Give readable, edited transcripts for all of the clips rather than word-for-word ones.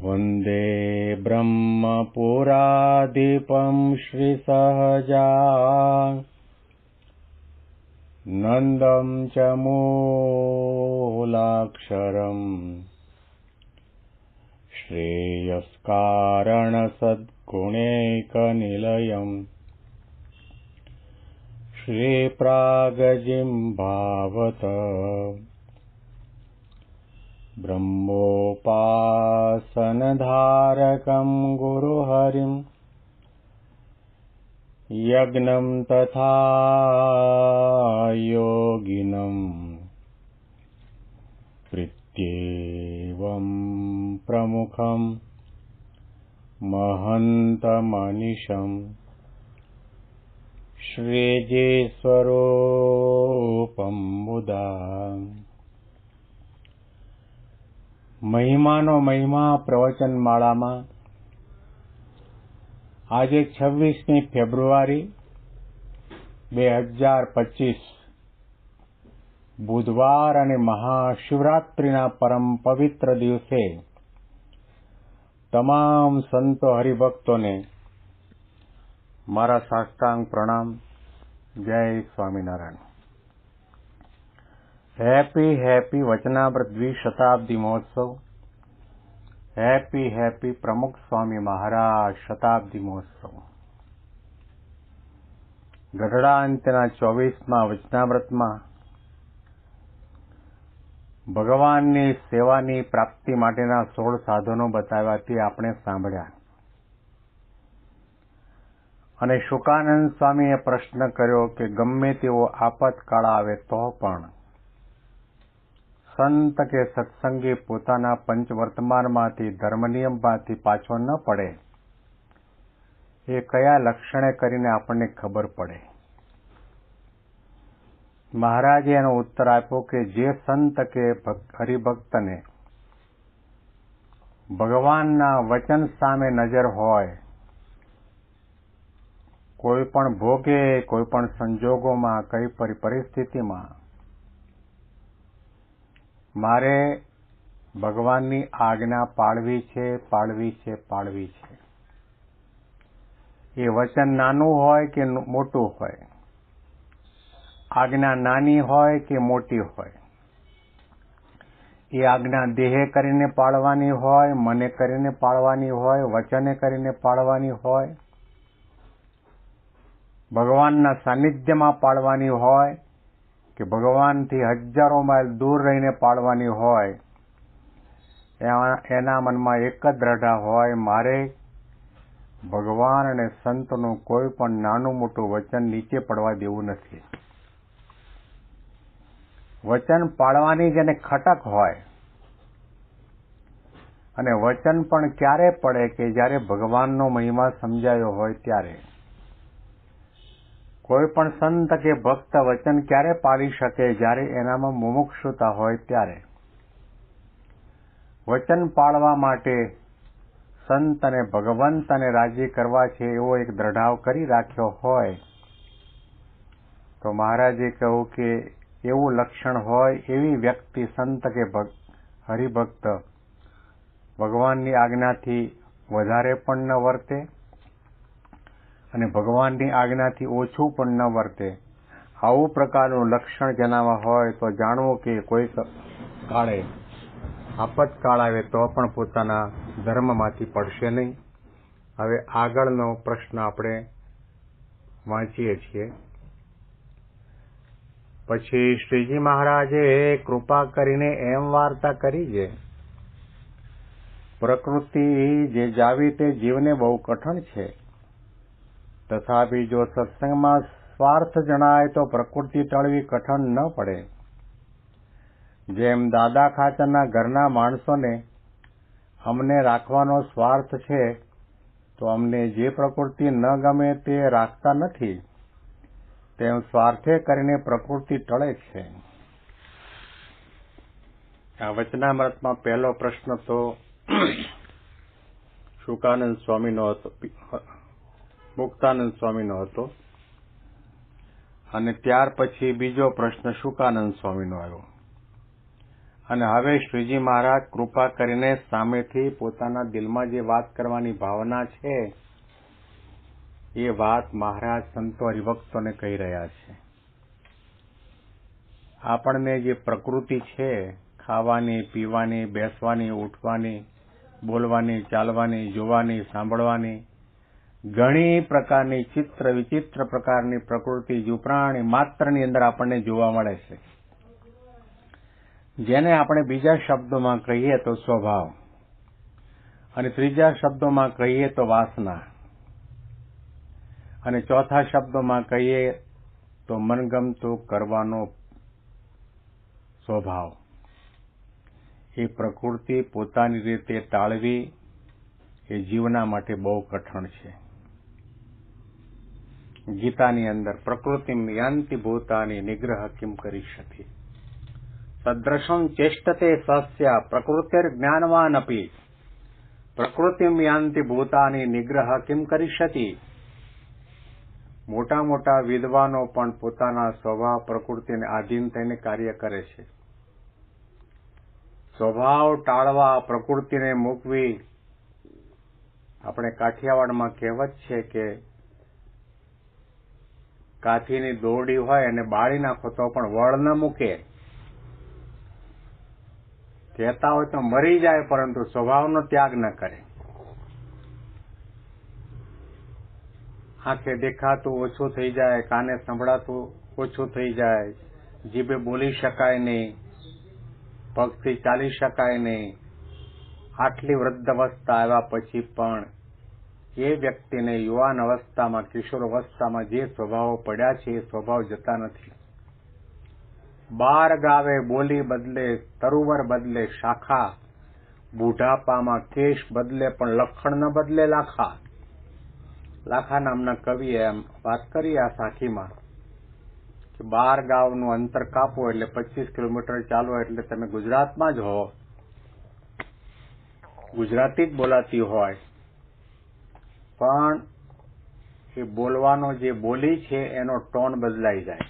वन्दे ब्रह्मपुराधिपं श्रीसहजा नन्दं च मूलाक्षरम् श्रेयस्कारणसद्गुणैकनिलयम् श्रीप्रागजिह्वावत ब्रह्मोपासनधारकं गुरुहरिं यज्ञं तथा योगिनं प्रीत्येवं प्रमुखं महन्तमनिशम् श्रीजीस्वरूपं मुदा મહિમાનો મહિમા પ્રવચનમાળામાં આજે 26મી ફેબ્રુઆરી 2025 બુધવાર અને મહાશિવરાત્રિના પરમ પવિત્ર દિવસે તમામ સંતો હરિભક્તોને મારા સાષ્ટાંગ પ્રણામ. જય સ્વામિનારાયણ. હેપી વચનામૃત દ્વિશતાબ્દી મહોત્સવ. હેપી પ્રમુખ સ્વામી મહારાજ શતાબ્દી મહોત્સવ. ગઢડા અંત્યના 24મા વચનામૃતમાં ભગવાનની સેવાની પ્રાપ્તિ માટેના 16 સાધનો બતાવ્યા તે આપણે સાંભળ્યા. અને શુકાનંદ સ્વામીએ પ્રશ્ન કર્યો કે ગમે તેવો આપતકાળ આવે તો પણ સંત કે સત્સંગી પોતાના પંચવર્તમાનમાંથી ધર્મનિયમમાંથી પાછો ન પડે એ કયા લક્ષણે કરીને આપણને ખબર પડે. મહારાજે એનો ઉત્તર આપ્યો કે જે સંત કે હરિભક્તને ભગવાનના વચન સામે નજર હોય, કોઈ પણ ભોગે, કોઈ પણ સંજોગોમાં, કઈ પરિસ્થિતિમાં મારે ભગવાનની આજ્ઞા પાળવી છે. એ વચન નાનું હોય કે મોટું હોય, આજ્ઞા નાની હોય કે મોટી હોય, એ આજ્ઞા દેહે કરીને પાળવાની હોય, મને કરીને પાળવાની હોય, વચને કરીને પાળવાની હોય, ભગવાનના સાનિધ્યમાં પાળવાની હોય કે ભગવાનથી હજારો માઇલ દૂર રહીને પાળવાની હોય, એના મનમાં એક જ દ્રઢા હોય, મારે ભગવાન અને સંતનું કોઈ પણ નાનું મોટું વચન નીચે પડવા દેવું નથી. વચન પાળવાની જેને ખટક હોય, અને વચન પણ ક્યારે પડે કે જ્યારે ભગવાનનો મહિમા સમજાયો હોય ત્યારે. કોઈ પણ સંત કે ભક્ત વચન ક્યારે પાળી શકે? જ્યારે એનામાં મુમુક્ષુતા હોય ત્યારે. વચન પાળવા માટે સંત અને ભગવંતને રાજી કરવા છે એવો એક દ્રઢાવ કરી રાખ્યો હોય તો મહારાજે કહ્યું કે એવું લક્ષણ હોય એવી વ્યક્તિ, સંત કે હરિભક્ત ભગવાનની આજ્ઞાથી વધારે પણ ન વર્તે અને ભગવાનની આજ્ઞાથી ઓછું પણ ન વર્તે. આવું પ્રકારનું લક્ષણ જેનામાં હોય તો જાણવું કે કોઈ કાળે આપતકાળ આવે તો પણ પોતાના ધર્મમાંથી પડશે નહીં. હવે આગળનો પ્રશ્ન આપણે વાંચીએ છીએ. પછી શ્રીજી મહારાજે કૃપા કરીને એમ વાર્તા કરી છે, પ્રકૃતિ જે જાવી તે જીવને બહુ કઠણ છે, તથાપિ જો સત્સંગમાં સ્વાર્થ જણાય તો પ્રકૃતિ ટળવી કઠણ ન પડે. જેમ દાદા ખાચરના ઘરના માણસોને અમને રાખવાનો સ્વાર્થ છે તો અમને જે પ્રકૃતિ ન ગમે તે રાખતા નથી, તેમ સ્વાર્થે કરીને પ્રકૃતિ ટળે છે. આ વચનામૃતમાં પહેલો પ્રશ્ન તો શુકાનંદ સ્વામીનો હતો, મુક્તાનંદ સ્વામીનો હતો, અને ત્યાર પછી બીજો પ્રશ્ન શુકાનંદ સ્વામીનો આવ્યો. અને હવે શ્રીજી મહારાજ કૃપા કરીને સામેથી પોતાના દિલમાં જે વાત કરવાની ભાવના છે એ વાત મહારાજ સંતો હરિભક્તોને કહી રહ્યા છે. આપણને જે પ્રકૃતિ છે, ખાવાની, પીવાની, બેસવાની, ઉઠવાની, બોલવાની, ચાલવાની, જોવાની, સાંભળવાની, ઘણી પ્રકારની ચિત્ર વિચિત્ર પ્રકારની પ્રકૃતિ જીવપ્રાણી માત્રની અંદર આપણને જોવા મળે છે, જેને આપણે બીજા શબ્દોમાં કહીએ તો સ્વભાવ અને ત્રીજા શબ્દોમાં કહીએ તો વાસના અને ચોથા શબ્દોમાં કહીએ તો મનગમતું કરવાનો સ્વભાવ. એ પ્રકૃતિ પોતાની રીતે ટાળવી એ જીવના માટે બહુ કઠણ છે. ગીતાની અંદર પ્રકૃતિમ યાન્તિ ભૂતાની નિગ્રહ કિમ કરીષ્યતિ સદ્રશમ ચેષ્ટતે સસ્ય પ્રકૃતિર જ્ઞાનવાન અપી પ્રકૃતિમ યાન્તિ ભૂતાની નિગ્રહ કિમ કરીષ્યતિ. મોટા મોટા વિદ્વાનો પણ પોતાના સ્વભાવ પ્રકૃતિને આધીન થઈને કાર્ય કરે છે. સ્વભાવ ટાળવા, પ્રકૃતિને મૂકવી. આપણે કાઠિયાવાડમાં કહેવત છે કે કાઠીની દોરડી હોય અને બાળી નાખો તો પણ વળ ન મૂકે. કહેતા હોય તો મરી જાય પરંતુ સ્વભાવનો ત્યાગ ન કરે. આંખે દેખાતું ઓછું થઈ જાય, કાને સંભળાતું ઓછું થઈ જાય, જીભે બોલી શકાય નહીં, પગથી ચાલી શકાય નહીં. આટલી વૃદ્ધ અવસ્થા આવ્યા પછી પણ એ વ્યક્તિને યુવાન અવસ્થામાં, કિશોર અવસ્થામાં જે સ્વભાવો પડ્યા છે એ સ્વભાવ જતા નથી. 12 ગાવે બોલી બદલે, તરુવર બદલે શાખા, બુઢાપામાં કેશ બદલે પણ લખણ ન બદલે લાખા. લાખા નામના કવિએ એમ વાત કરી આ સાખીમાં કે 12 ગાવનું અંતર કાપો એટલે 25 કિલોમીટર ચાલો એટલે તમે ગુજરાતમાં જ હો, ગુજરાતી જ બોલાતી હોય, પણ એ બોલવાનો જે બોલી છે એનો ટોન બદલાઈ જાય.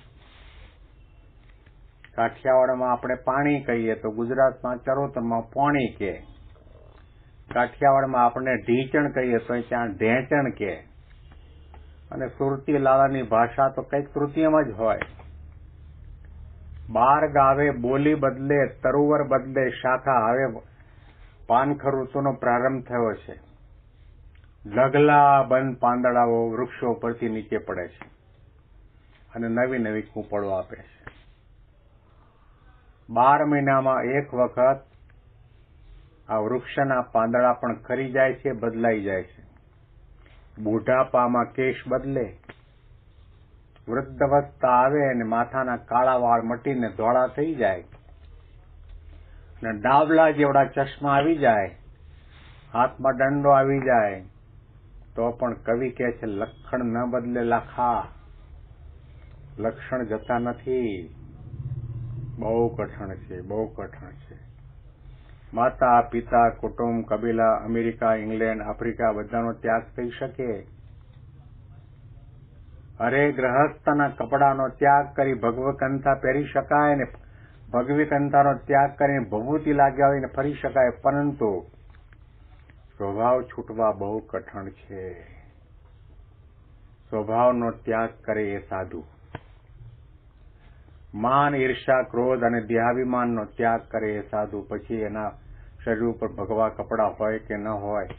કાઠિયાવાડમાં આપણે પાણી કહીએ તો ગુજરાતમાં ચરોતરમાં પોણી કે. કાઠિયાવાડમાં આપણે ઢીચણ કહીએ તો ત્યાં ઢેંચણ કે. અને સુરતી લાલાની ભાષા તો કંઈક તૃતીયમાં જ હોય. 12 ગાવે બોલી બદલે, તરુવર બદલે શાખા. હવે પાનખર ઋતુનો પ્રારંભ થયો છે. ઢગલા બંધ પાંદડાઓ વૃક્ષો પરથી નીચે પડે છે અને નવી નવી કૂંપળો આપે છે. 12 મહિનામાં એક વખત આ વૃક્ષના પાંદડા પણ ખરી જાય છે, બદલાઈ જાય છે. બુઢાપામાં કેશ બદલે, વૃદ્ધ અવસ્થા આવે અને માથાના કાળા વાળ મટીને ધોળા થઈ જાય અને ડાવલા જેવડા ચશ્મા આવી જાય, હાથમાં દંડો આવી જાય તો પણ કવિ કહે છે લક્ષણ ન બદલે લાખા. લક્ષણ જતા નથી. બહુ કઠણ છે, બહુ કઠણ છે. માતા, પિતા, કુટુંબ, કબીલા, અમેરિકા, ઇંગ્લેન્ડ, આફ્રિકા બધાનો ત્યાગ થઈ શકે. અરે ગ્રહસ્થના કપડાનો ત્યાગ કરી ભગવ કંથા પહેરી શકાય ને ભગવી કંથાનો ત્યાગ કરીને ભભૂતિ લાગ્યા હોઈને ફરી શકાય, પરંતુ સ્વભાવ છૂટવા બહુ કઠણ છે. સ્વભાવનો ત્યાગ કરે એ સાધુ. માન, ઈર્ષા, ક્રોધ અને દેહાભિમાનનો ત્યાગ કરે એ સાધુ. પછી એના શરીર ઉપર ભગવા કપડા હોય કે ન હોય,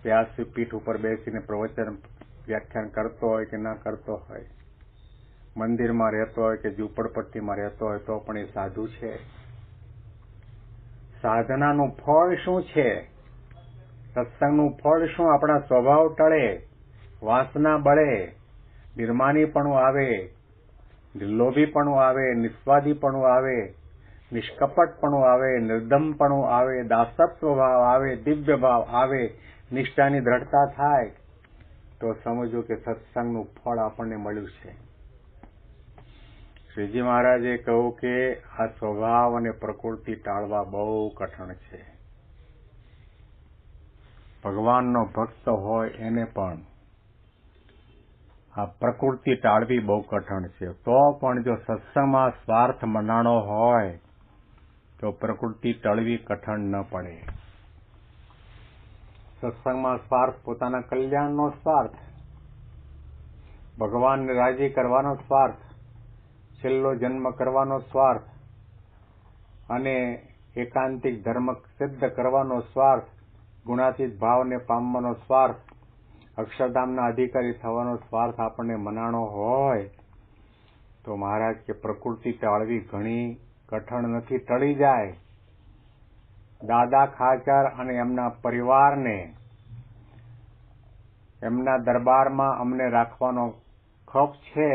વ્યાસની પીઠ ઉપર બેસીને પ્રવચન વ્યાખ્યાન કરતો હોય કે ન કરતો હોય, મંદિરમાં રહેતો હોય કે ઝૂંપડપટ્ટીમાં રહેતો હોય તો પણ એ સાધુ છે. સાધનાનું ફળ શું છે? સત્સંગનું ફળ શું? આપણા સ્વભાવ ટળે, વાસના બળે, નિર્માનીપણું આવે, લોભીપણું આવે, નિસ્વાદીપણું આવે, નિષ્કપટપણું આવે, નિર્દમપણું આવે, દાસત્વ ભાવ આવે, દિવ્ય ભાવ આવે, નિષ્ઠાની દ્રઢતા થાય તો સમજો કે સત્સંગનું ફળ આપણને મળ્યું છે. શ્રીજી મહારાજે કહ્યું કે આ સ્વભાવ અને પ્રકૃતિ ટાળવા બહુ કઠણ છે. ભગવાનનો ભક્ત હોય એને પણ આ પ્રકૃતિ ટાળવી બહુ કઠણ છે. તો પણ જો સત્સંગમાં સ્વાર્થ મનાણો હોય તો પ્રકૃતિ ટળવી કઠણ ન પડે. સત્સંગમાં સ્વાર્થ પોતાના કલ્યાણનો સ્વાર્થ, ભગવાનને રાજી કરવાનો સ્વાર્થ, છેલ્લો જન્મ કરવાનો સ્વાર્થ અને એકાંતિક ધર્મ સિદ્ધ કરવાનો સ્વાર્થ, ગુણાતીત ભાવને પામવાનો સ્વાર્થ, અક્ષરધામના અધિકારી થવાનો સ્વાર્થ આપણને મનાણો હોય તો મહારાજ કે પ્રકૃતિ ટાળવી ઘણી કઠણ નથી, ટળી જાય. દાદા ખાચર અને એમના પરિવારને એમના દરબારમાં અમને રાખવાનો ખપ છે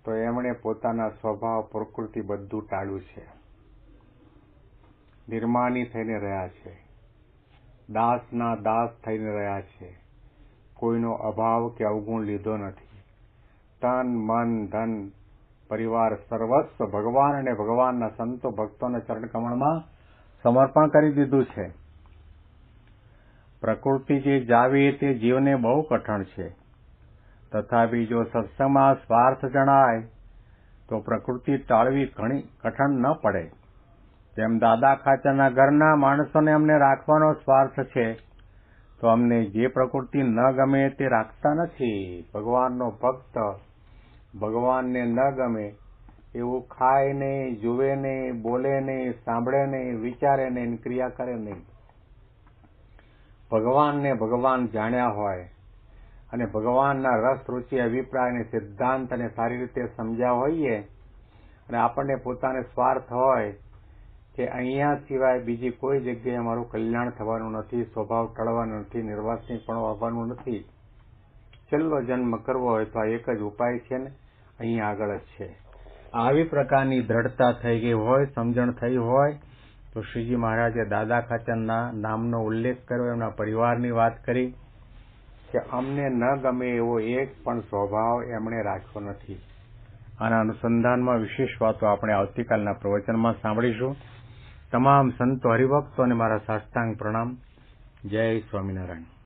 તો એમણે પોતાના સ્વભાવ પ્રકૃતિ બધું ટાળ્યું છે. નિર્માની થઈને રહ્યા છે, દાસના દાસ થઈને રહ્યા છે, કોઈનો અભાવ કે અવગુણ લીધો નથી. તન મન ધન પરિવાર સર્વસ્વ ભગવાન અને ભગવાનના સંતો ભક્તોના ચરણ કમળમાં સમર્પણ કરી દીધું છે. પ્રકૃતિ જે જાવી તે જીવને બહુ કઠણ છે, તથાપિ જો સત્સંગમાં સ્વાર્થ જણાય તો પ્રકૃતિ ટાળવી ઘણી કઠણ ન પડે. તેમ દાદા ખાચરના ઘરના માણસોને અમને રાખવાનો સ્વાર્થ છે તો અમને જે પ્રકૃતિ ન ગમે તે રાખતા નથી. ભગવાનનો ભક્ત ભગવાનને ન ગમે એવું ખાય નહીં, જુએ નહીં, બોલે નહીં, સાંભળે નહીં, વિચારે નહીં, ક્રિયા કરે નહીં. ભગવાનને ભગવાન જાણ્યા હોય અને ભગવાનના રસ રુચિ અભિપ્રાય અને સિદ્ધાંત અને સારી રીતે સમજ્યા હોઈએ અને આપણને પોતાને સ્વાર્થ હોય કે અહીંયા સિવાય બીજી કોઈ જગ્યાએ અમારું કલ્યાણ થવાનું નથી, સ્વભાવ ટળવાનો નથી, નિર્વાસની પણ આવવાનું નથી, છેલ્લો જન્મ કરવો હોય તો આ એક જ ઉપાય છે ને અહીંયા આગળ જ છે. આવી પ્રકારની દ્રઢતા થઈ ગઈ હોય, સમજણ થઈ હોય તો શ્રીજી મહારાજે દાદા ખાચરના નામનો ઉલ્લેખ કર્યો, એમના પરિવારની વાત કરી કે અમને ન ગમે એવો એક પણ સ્વભાવ એમણે રાખ્યો નથી. આના અનુસંધાનમાં વિશેષ વાતો આપણે આવતીકાલના પ્રવચનમાં સાંભળીશું. તમામ સંતો હરિભક્તોને મારા સાષ્ટાંગ પ્રણામ. જય સ્વામિનારાયણ.